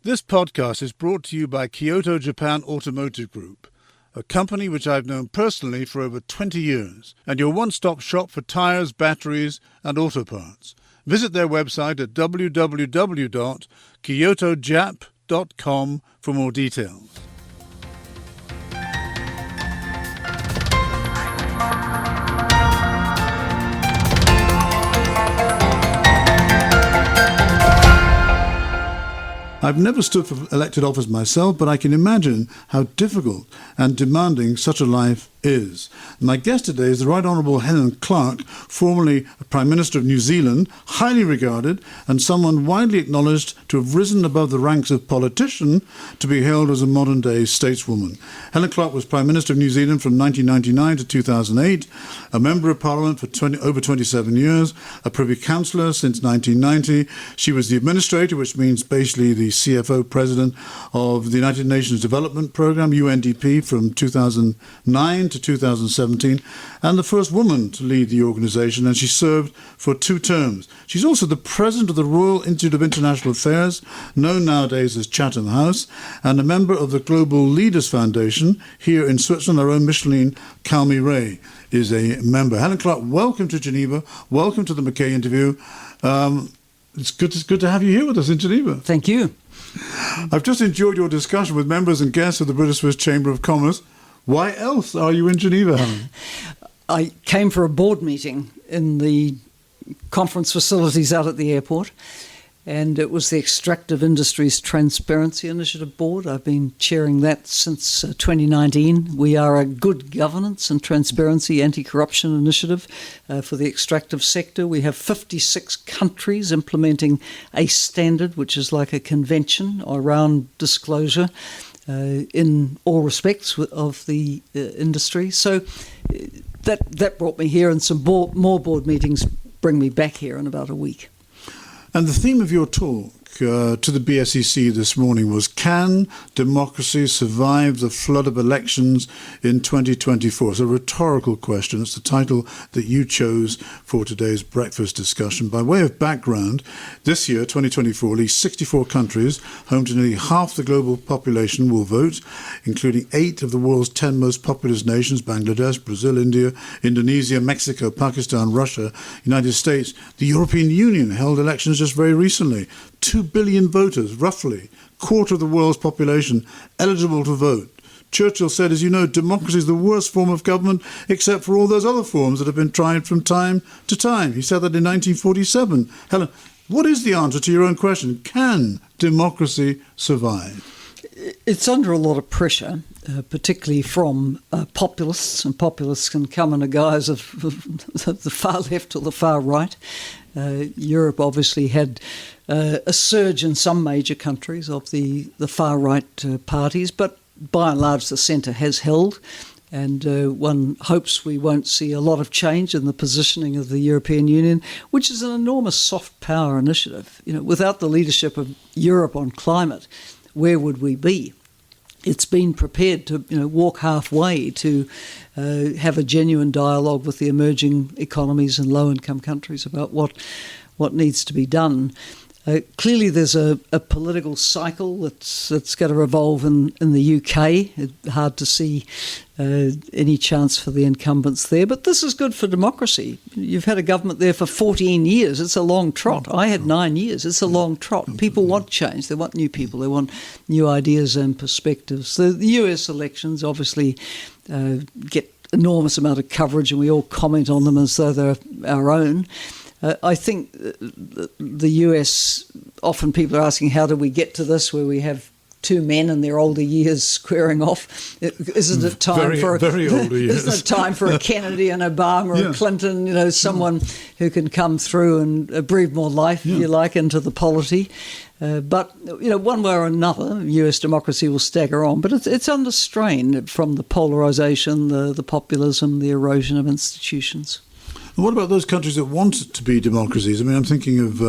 This podcast is brought to you by Kyoto Japan Automotive Group, a company which I've known personally for over 20 years, and your one-stop shop for tyres, batteries and auto parts. Visit their website at www.kyotojap.com for more details. I've never stood for elected office myself, but I can imagine how difficult and demanding such a life is. My guest today is the Right Honourable Helen Clark, formerly Prime Minister of New Zealand, highly regarded and someone widely acknowledged to have risen above the ranks of politician to be hailed as a modern-day stateswoman. Helen Clark was Prime Minister of New Zealand from 1999 to 2008, a Member of Parliament for over 27 years, a Privy Councillor since 1990. She was the Administrator, which means basically the CFO President of the United Nations Development Programme, UNDP, from 2009 to 2017, and the first woman to lead the organisation, and she served for 2 terms. She's also the President of the Royal Institute of International Affairs, known nowadays as Chatham House, and a member of the Global Leaders Foundation here in Switzerland. Our own Micheline Calmy-Ray is a member. Helen Clark, welcome to Geneva. Welcome to the McKay interview. It's good to have you here with us in Geneva. Thank you. I've just enjoyed your discussion with members and guests of the British Swiss Chamber of Commerce. Why else are you in Geneva, Helen? I came for a board meeting in the conference facilities out at the airport, and it was the Extractive Industries Transparency Initiative Board. I've been chairing that since 2019. We are a good governance and transparency anti-corruption initiative for the extractive sector. We have 56 countries implementing a standard, which is like a convention around disclosure in all respects of the industry. So that brought me here, and some more board meetings bring me back here in about a week. And the theme of your talk to the BSEC this morning was, can democracy survive the flood of elections in 2024? It's a rhetorical question. It's the title that you chose for today's breakfast discussion. By way of background, this year, 2024, at least 64 countries, home to nearly half the global population, will vote, including 8 of the world's 10 most populous nations: Bangladesh, Brazil, India, Indonesia, Mexico, Pakistan, Russia, United States. The European Union held elections just very recently. 2 billion voters, roughly, quarter of the world's population, eligible to vote. Churchill said, as you know, democracy is the worst form of government except for all those other forms that have been tried from time to time. He said that in 1947. Helen, what is the answer to your own question? Can democracy survive? It's under a lot of pressure, particularly from populists, and populists can come in a guise of the far left or the far right. Europe obviously had a surge in some major countries of the far-right parties, but by and large the centre has held, and one hopes we won't see a lot of change in the positioning of the European Union, which is an enormous soft power initiative. You know, without the leadership of Europe on climate, where would we be? It's been prepared to walk halfway to have a genuine dialogue with the emerging economies and low-income countries about what needs to be done. Clearly there's a political cycle that's going to revolve in the UK. It's hard to see any chance for the incumbents there, but this is good for democracy. You've had a government there for 14 years. It's a long trot. I had 9 years. It's a long trot. People want change. They want new people. They want new ideas and perspectives. The US elections obviously get enormous amount of coverage, and we all comment on them as though they're our own. I think the US, often people are asking, how did we get to this where we have 2 men in their older years squaring off? Isn't it time isn't it time for a Kennedy and Obama or a Clinton, someone who can come through and breathe more life, if you like, into the polity? But one way or another, US democracy will stagger on. But it's under strain from the polarisation, the populism, the erosion of institutions. And what about those countries that want to be democracies? I mean, I'm thinking of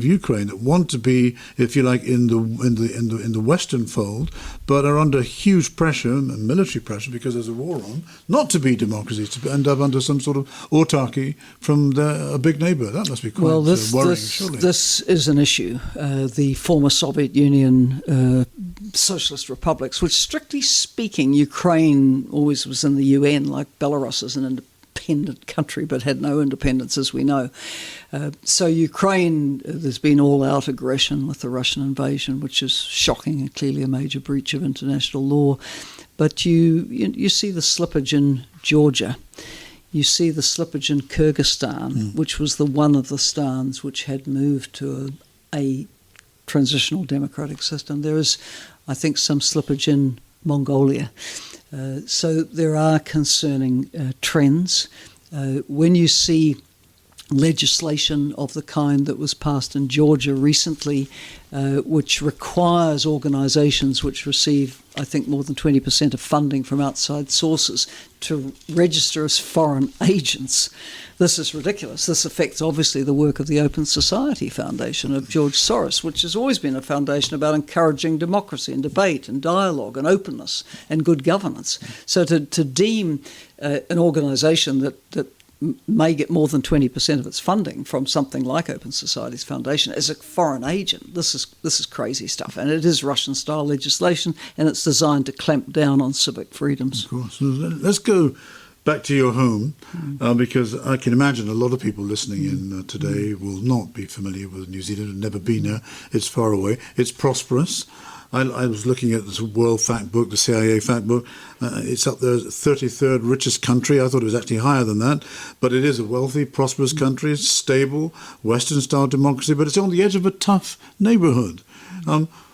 Ukraine, that want to be, if you like, in the Western fold, but are under huge pressure, military pressure, because there's a war on, not to be democracies, to end up under some sort of autarky from a big neighbour. That must be quite worrying, surely. This is an issue. The former Soviet Union socialist republics, which strictly speaking, Ukraine always was in the UN, like Belarus is an independent country, but had no independence, as we know. So Ukraine, there's been all-out aggression with the Russian invasion, which is shocking and clearly a major breach of international law. But you see the slippage in Georgia. You see the slippage in Kyrgyzstan, which was the one of the stans which had moved to a transitional democratic system. There is, I think, some slippage in Mongolia. So there are concerning trends. When you see legislation of the kind that was passed in Georgia recently, which requires organisations which receive, I think, more than 20% of funding from outside sources to register as foreign agents. This is ridiculous. This affects, obviously, the work of the Open Society Foundation of George Soros, which has always been a foundation about encouraging democracy and debate and dialogue and openness and good governance. So to deem an organisation that may get more than 20% of its funding from something like Open Society's Foundation as a foreign agent, this is crazy stuff. And it is Russian-style legislation, and it's designed to clamp down on civic freedoms. Of course. Let's go back to your home, because I can imagine a lot of people listening in today will not be familiar with New Zealand, have never been there. It's far away. It's prosperous. I was looking at this World Fact Book, the CIA Fact Book. It's up there as the 33rd richest country. I thought it was actually higher than that. But it is a wealthy, prosperous country. It's stable, Western-style democracy, but it's on the edge of a tough neighbourhood.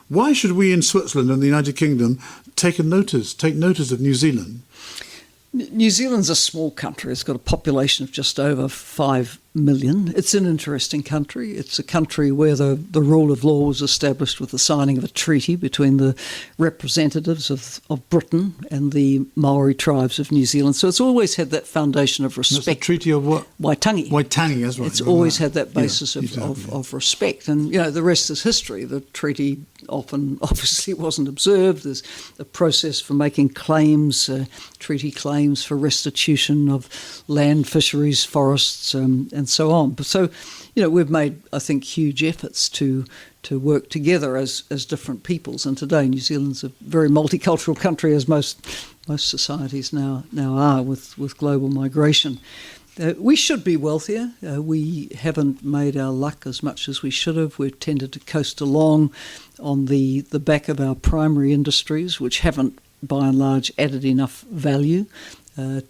Why should we in Switzerland and the United Kingdom take notice of New Zealand? New Zealand's a small country. It's got a population of just over 5 million. It's an interesting country. It's a country where the rule of law was established with the signing of a treaty between the representatives of Britain and the Maori tribes of New Zealand. So it's always had that foundation of respect. That's the treaty of what? Waitangi. Waitangi, that's right. It's always had that basis of respect. And, the rest is history. The treaty often obviously wasn't observed. There's a process for making claims, treaty claims for restitution of land, fisheries, forests, and so on. But so, we've made, I think, huge efforts to work together as different peoples. And today, New Zealand's a very multicultural country, as most societies now are with global migration. We should be wealthier. We haven't made our luck as much as we should have. We've tended to coast along on the back of our primary industries, which haven't, by and large, added enough value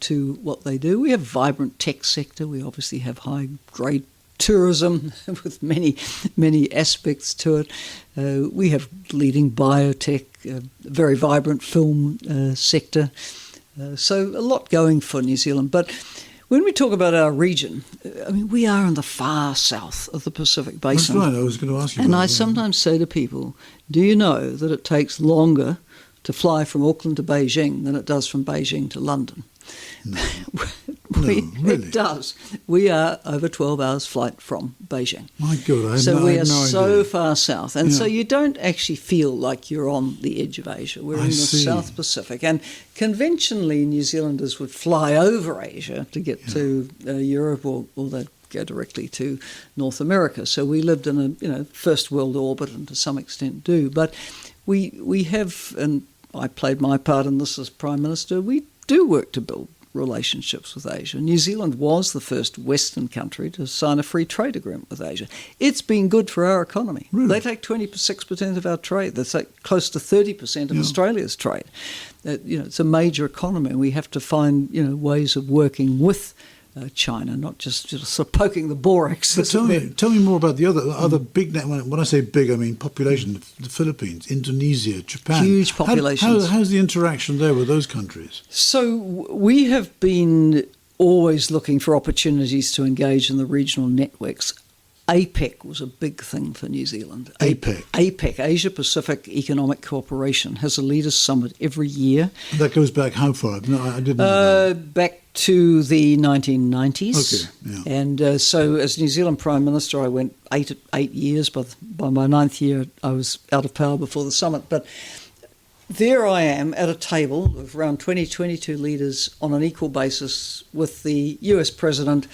to what they do. We have a vibrant tech sector. We obviously have high-grade tourism with many, many aspects to it. We have leading biotech, a very vibrant film sector. So a lot going for New Zealand. But when we talk about our region, we are in the far south of the Pacific Basin. That's right, I was going to ask you and about I that. sometimes say to people, do you know that it takes longer to fly from Auckland to Beijing than it does from Beijing to London? No. Really? It does. We are over 12 hours flight from Beijing. My God, So we are no so idea. far south. And so you don't actually feel like you're on the edge of Asia. We're in the South Pacific. And conventionally, New Zealanders would fly over Asia to get to Europe, or they'd go directly to North America. So we lived in a first world orbit, and to some extent do. But we have, and I played my part in this as Prime Minister, we do work to build relationships with Asia. New Zealand was the first Western country to sign a free trade agreement with Asia. It's been good for our economy. Really? They take 26% of our trade. They take close to 30% of Australia's trade. It's a major economy, and we have to find ways of working with China, not just sort of poking the borax. But tell me more about the other big net. When I say big, I mean population. The Philippines, Indonesia, Japan. Huge populations. How's the interaction there with those countries? So we have been always looking for opportunities to engage in the regional networks. APEC was a big thing for New Zealand. APEC, Asia Pacific Economic Cooperation, has a leaders' summit every year. That goes back how far? No, I didn't know that. Back to the 1990s. Okay, yeah. And so as New Zealand Prime Minister, I went eight years. By my ninth year, I was out of power before the summit. But there I am at a table of around 22 leaders on an equal basis with the US President,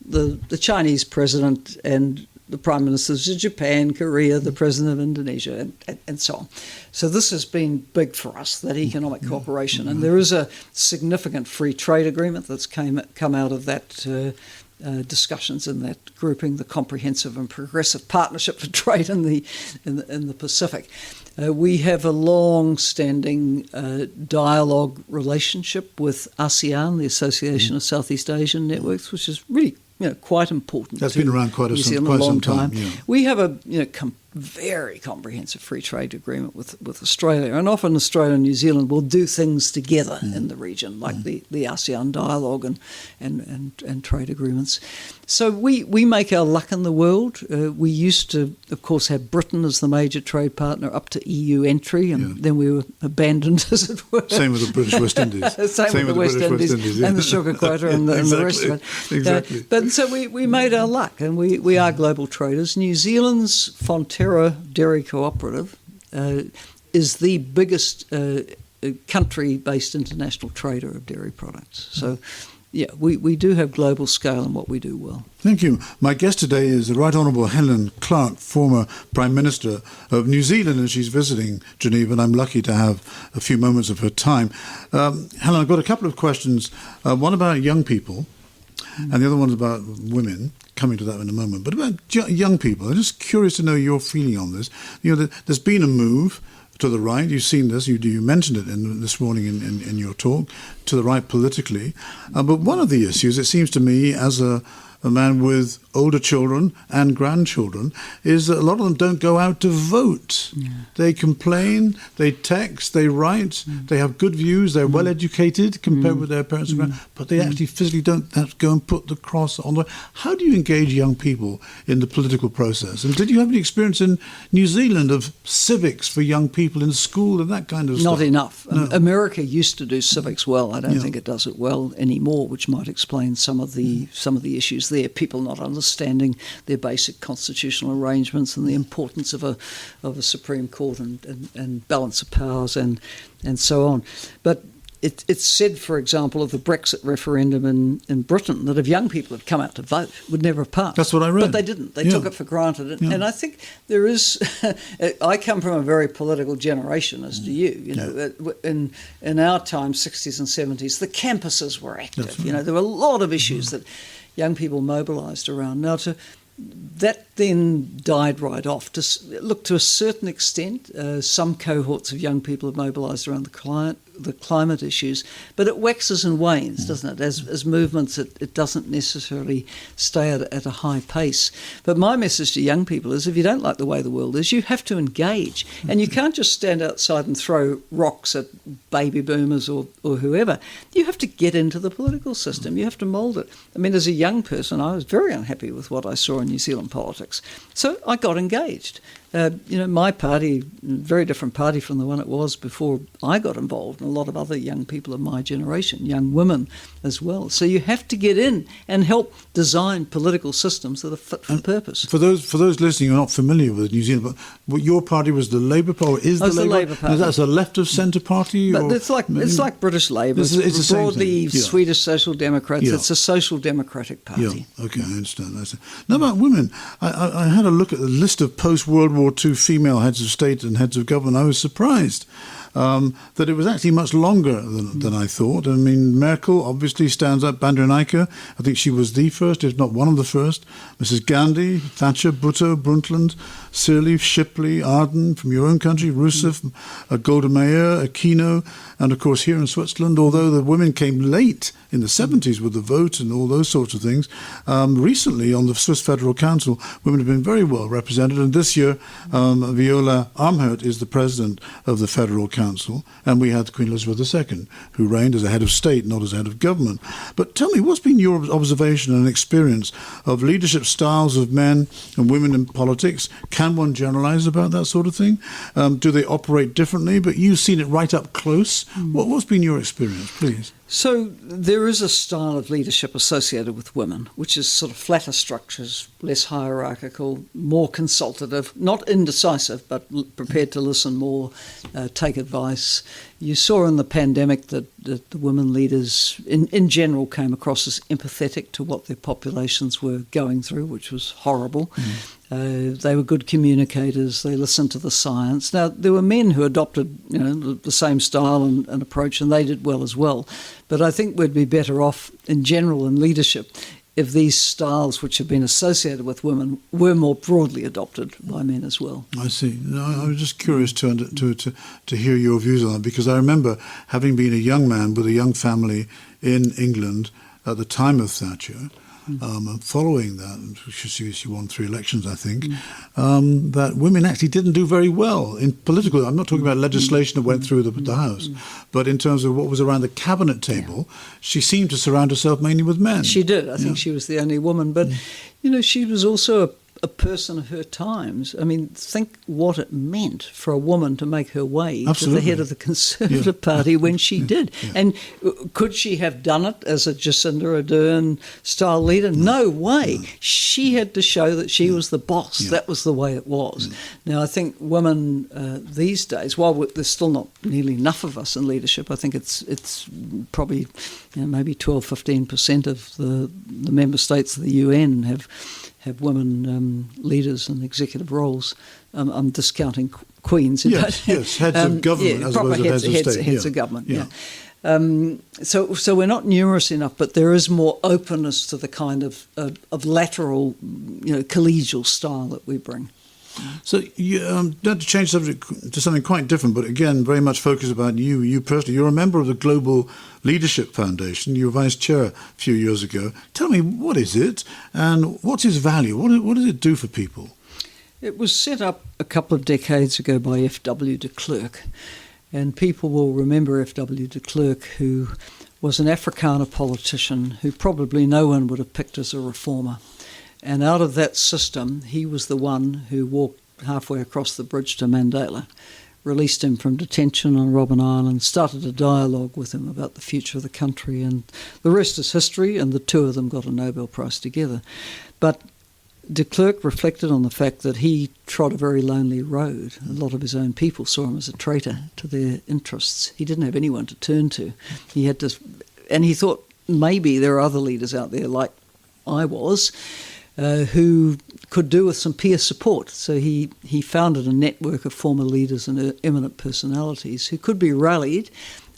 the Chinese President, and the Prime Ministers of Japan, Korea, the President of Indonesia, and so on. So this has been big for us, that economic cooperation. And there is a significant free trade agreement that's come out of that discussions in that grouping, the Comprehensive and Progressive Partnership for Trade in the Pacific. We have a long-standing dialogue relationship with ASEAN, the Association of Southeast Asian Networks, which is really quite important. That's been around quite some time. Yeah. We have a very comprehensive free trade agreement with Australia, and often Australia and New Zealand will do things together in the region, like the ASEAN dialogue and trade agreements. So we make our luck in the world. We used to, of course, have Britain as the major trade partner up to EU entry, and then we were abandoned, as it were. Same with the British West Indies. Same with the West Indies and the sugar quota and the rest of it. Exactly. But so we made our luck, and we are global traders. New Zealand's Fonterra Dairy Cooperative is the biggest country-based international trader of dairy products. So, yeah, we do have global scale in what we do well. Thank you. My guest today is the Right Honourable Helen Clark, former Prime Minister of New Zealand, and she's visiting Geneva, and I'm lucky to have a few moments of her time. Helen, I've got a couple of questions, one about young people, and the other one's about women. Coming to that in a moment. But about young people, I'm just curious to know your feeling on this. There's been a move to the right. You've seen this. You mentioned it this morning in your talk, to the right politically. But one of the issues, it seems to me, as a man with older children and grandchildren, is that a lot of them don't go out to vote. Yeah. They complain, they text, they write, they have good views, they're well educated compared with their parents and grandparents, but they actually physically don't have to go and put the cross on the... How do you engage young people in the political process? And did you have any experience in New Zealand of civics for young people in school and that kind of stuff? Not enough. No. America used to do civics well. I don't think it does it well anymore, which might explain some of the issues there. People not understanding their basic constitutional arrangements and the importance of a Supreme Court and balance of powers and so on. But it's said, for example, of the Brexit referendum in Britain, that if young people had come out to vote, it would never have passed. That's what I read. But they didn't. They took it for granted. And I think there is... I come from a very political generation, as do you. In our time, 60s and 70s, the campuses were active. Right. There were a lot of issues that young people mobilised around. Now, that then died right off. To a certain extent, some cohorts of young people have mobilised around the climate issues, but it waxes and wanes, doesn't it? As movements, it doesn't necessarily stay at a high pace. But my message to young people is, if you don't like the way the world is, you have to engage. And you can't just stand outside and throw rocks at baby boomers or whoever. You have to get into the political system. You have to mould it. I mean, as a young person, I was very unhappy with what I saw in New Zealand politics. So I got engaged. My party, very different party from the one it was before I got involved, and a lot of other young people of my generation, young women as well. So you have to get in and help design political systems that are fit for purpose. For those listening who are not familiar with New Zealand, but your party was the Labour Party, the Labour Party. That's a left of centre party? But it's like British Labour. It's broadly Swedish Social Democrats. Yeah. It's a social democratic party. Yeah, okay, I understand. Now about women, I had a look at the list of post-World War II female heads of state and heads of government. I was surprised that it was actually much longer than I thought. I mean, Merkel obviously stands up. Bandernaike, I think she was the first, if not one of the first. Mrs. Gandhi, Thatcher, Bhutto, Brundtland, Sirleaf, Shipley, Arden from your own country, Rousseff, Golda Meir, Aquino, and of course here in Switzerland, although the women came late in the 70s with the vote and all those sorts of things, recently on the Swiss Federal Council, women have been very well represented. And this year, Viola Amherd is the president of the Federal Council, and we had Queen Elizabeth II, who reigned as a head of state, not as a head of government. But tell me, what's been your observation and experience of leadership styles of men and women in politics? Can one generalise about that sort of thing? Do they operate differently? But you've seen it right up close. What's been your experience, please? So there is a style of leadership associated with women, which is sort of flatter structures, less hierarchical, more consultative, not indecisive, but prepared to listen more, take advice. You saw in the pandemic that the women leaders in general came across as empathetic to what their populations were going through, which was horrible. They were good communicators. They listened to the science. Now, there were men who adopted the same style and approach, and they did well as well. But I think we'd be better off in general in leadership if these styles which have been associated with women were more broadly adopted by men as well. I see. No, I was just curious to hear your views on that, because I remember having been a young man with a young family in England at the time of Thatcher, and following that, she won 3 elections, I think, that women actually didn't do very well in political. I'm not talking about legislation that went through the House, but in terms of what was around the cabinet table, she seemed to surround herself mainly with men. She did. I think she was the only woman, but she was also a person of her times. I mean, think what it meant for a woman to make her way to the head of the Conservative Party when she did. Yeah. And could she have done it as a Jacinda Ardern style leader? No way. No. She had to show that she was the boss. Yeah. That was the way it was. Yeah. Now, I think women these days, while there's still not nearly enough of us in leadership, I think it's probably maybe 12-15% of the member states of the UN have women leaders in executive roles. I'm discounting queens. Yes, heads of government as opposed to heads of state. Heads of government, So we're not numerous enough, but there is more openness to the kind of lateral, collegial style that we bring. So you had to change subject to something quite different, but again, very much focused about you personally. You're a member of the Global Leadership Foundation. You were vice chair a few years ago. Tell me, what is it and what's its value? What does it do for people? It was set up a couple of decades ago by F.W. de Klerk, and people will remember F.W. de Klerk, who was an Afrikaner politician who probably no one would have picked as a reformer. And out of that system, he was the one who walked halfway across the bridge to Mandela, released him from detention on Robben Island, started a dialogue with him about the future of the country, and the rest is history, and the two of them got a Nobel Prize together. But de Klerk reflected on the fact that he trod a very lonely road. A lot of his own people saw him as a traitor to their interests. He didn't have anyone to turn to. He had to, and he thought maybe there are other leaders out there like I was, who could do with some peer support. So he founded a network of former leaders and eminent personalities who could be rallied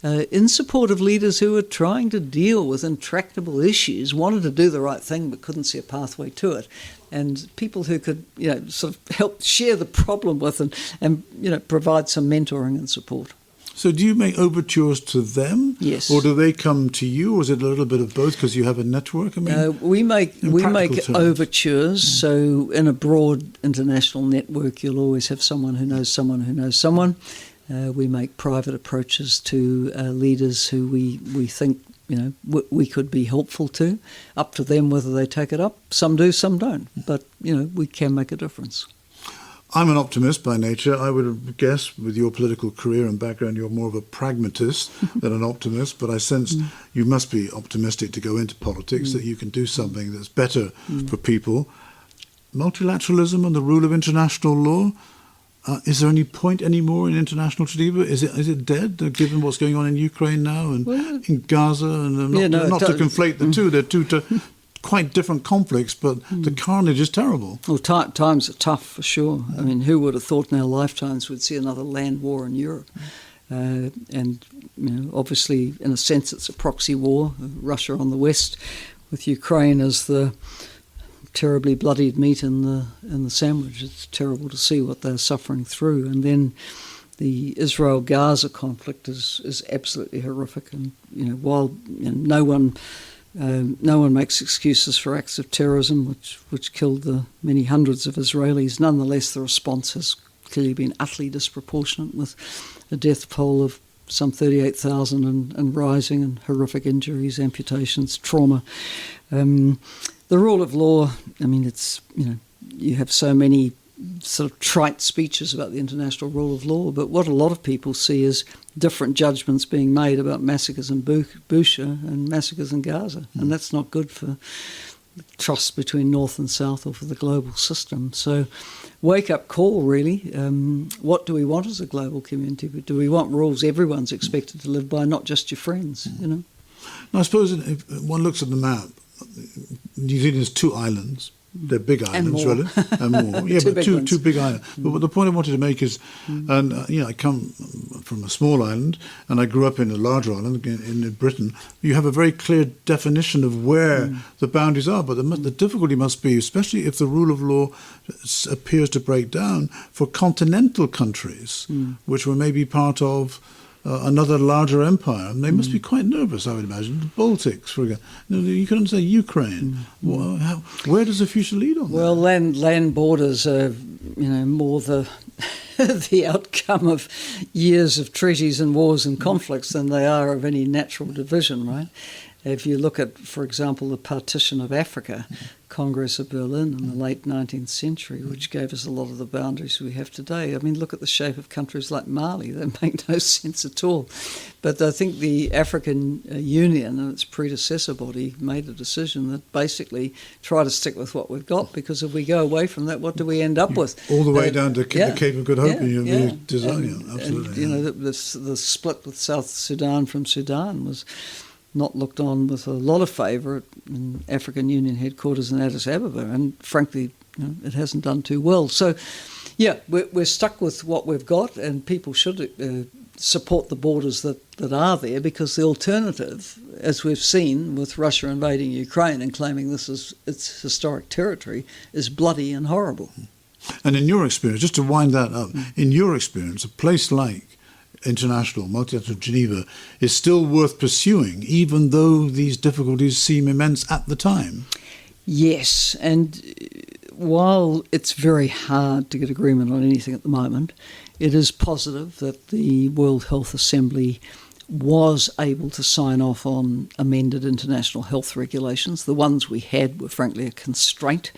in support of leaders who were trying to deal with intractable issues, wanted to do the right thing but couldn't see a pathway to it. And people who could sort of help share the problem with and provide some mentoring and support. So do you make overtures to them? Yes. Or do they come to you? Or is it a little bit of both because you have a network? I mean, we make overtures. So in a broad international network, you'll always have someone who knows someone who knows someone. We make private approaches to leaders who we think we could be helpful to. Up to them whether they take it up. Some do, some don't. But we can make a difference. I'm an optimist by nature. I would guess with your political career and background, you're more of a pragmatist than an optimist, but I sense you must be optimistic to go into politics, that you can do something that's better for people. Multilateralism and the rule of international law, is there any point anymore in international Geneva? Is it dead, given what's going on in Ukraine now and in Gaza? And not to conflate the two, they're two quite different conflicts, but the carnage is terrible. Well, times are tough for sure. I mean, who would have thought in our lifetimes we'd see another land war in Europe? And obviously, in a sense, it's a proxy war. Russia on the west, with Ukraine as the terribly bloodied meat in the sandwich. It's terrible to see what they're suffering through. And then the Israel-Gaza conflict is absolutely horrific. And while no one makes excuses for acts of terrorism, which killed the many hundreds of Israelis. Nonetheless, the response has clearly been utterly disproportionate, with a death toll of some 38,000 and rising, and horrific injuries, amputations, trauma. The rule of law, I mean, it's you have so many sort of trite speeches about the international rule of law, but what a lot of people see is different judgments being made about massacres in Bushehr and massacres in Gaza, and that's not good for trust between North and South or for the global system. So wake-up call, really. What do we want as a global community? Do we want rules everyone's expected to live by, not just your friends, you know? Now, I suppose if one looks at the map, New Zealand has 2 islands. They're big islands, really, and more. Yeah, but two big islands. But the point I wanted to make is, and I come from a small island, and I grew up in a larger island in Britain. You have a very clear definition of where the boundaries are, but the difficulty must be, especially if the rule of law appears to break down, for continental countries, which were maybe part of another larger empire, and they must be quite nervous, I would imagine. The Baltics, for example. You couldn't say Ukraine. Where does the future lead on that? Well, land borders are, more the the outcome of years of treaties and wars and conflicts than they are of any natural division, right? If you look at, for example, the partition of Africa, Congress of Berlin in the late 19th century, which gave us a lot of the boundaries we have today. I mean, look at the shape of countries like Mali. They make no sense at all. But I think the African Union and its predecessor body made a decision that basically try to stick with what we've got, because if we go away from that, what do we end up with? All the way down to the Cape of Good Hope. Absolutely. And, the split with South Sudan from Sudan was not looked on with a lot of favour in African Union headquarters in Addis Ababa, and frankly, it hasn't done too well. So, we're stuck with what we've got, and people should support the borders that are there, because the alternative, as we've seen with Russia invading Ukraine and claiming this is its historic territory, is bloody and horrible. And in your experience, just to wind that up, in your experience, a place like multilateral Geneva is still worth pursuing, even though these difficulties seem immense at the time. Yes, and while it's very hard to get agreement on anything at the moment, it is positive that the World Health Assembly was able to sign off on amended international health regulations. The ones we had were frankly a constraint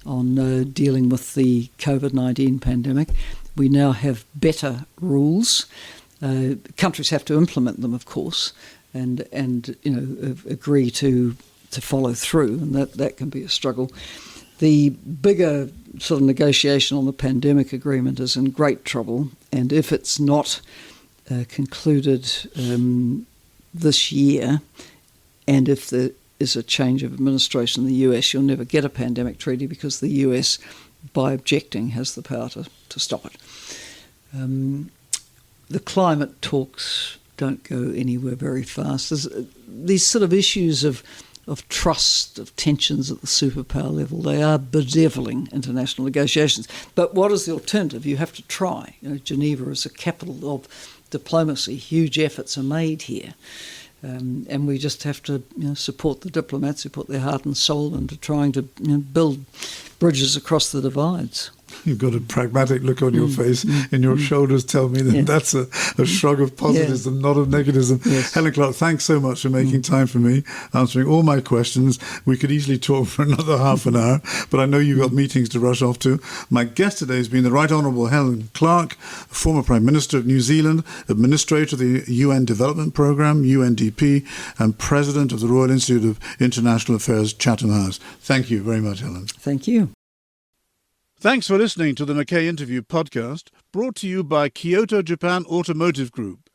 on dealing with the COVID-19 pandemic. We now have better rules. Countries have to implement them, of course, and agree to follow through, and that can be a struggle. The bigger sort of negotiation on the pandemic agreement is in great trouble, and if it's not concluded this year, and if there is a change of administration in the US, you'll never get a pandemic treaty, because the US, by objecting, has the power to stop it. The climate talks don't go anywhere very fast. There's these sort of issues of trust, of tensions at the superpower level, they are bedeviling international negotiations. But what is the alternative? You have to try. Geneva is a capital of diplomacy. Huge efforts are made here. And we just have to support the diplomats who put their heart and soul into trying to build bridges across the divides. You've got a pragmatic look on your face, and your shoulders tell me that that's a shrug of positivism, not of negativism. Yes. Helen Clark, thanks so much for making time for me, answering all my questions. We could easily talk for another half an hour, but I know you've got meetings to rush off to. My guest today has been the Right Honourable Helen Clark, former Prime Minister of New Zealand, Administrator of the UN Development Programme, UNDP, and President of the Royal Institute of International Affairs, Chatham House. Thank you very much, Helen. Thank you. Thanks for listening to the McKay Interview podcast, brought to you by Kyoto Japan Automotive Group,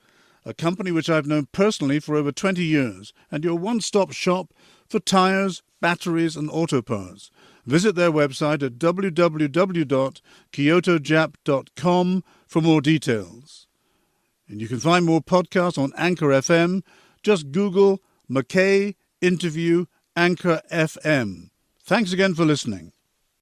a company which I've known personally for over 20 years, and your one-stop shop for tyres, batteries and auto parts. Visit their website at www.kyotojap.com for more details. And you can find more podcasts on Anchor FM. Just Google McKay Interview Anchor FM. Thanks again for listening.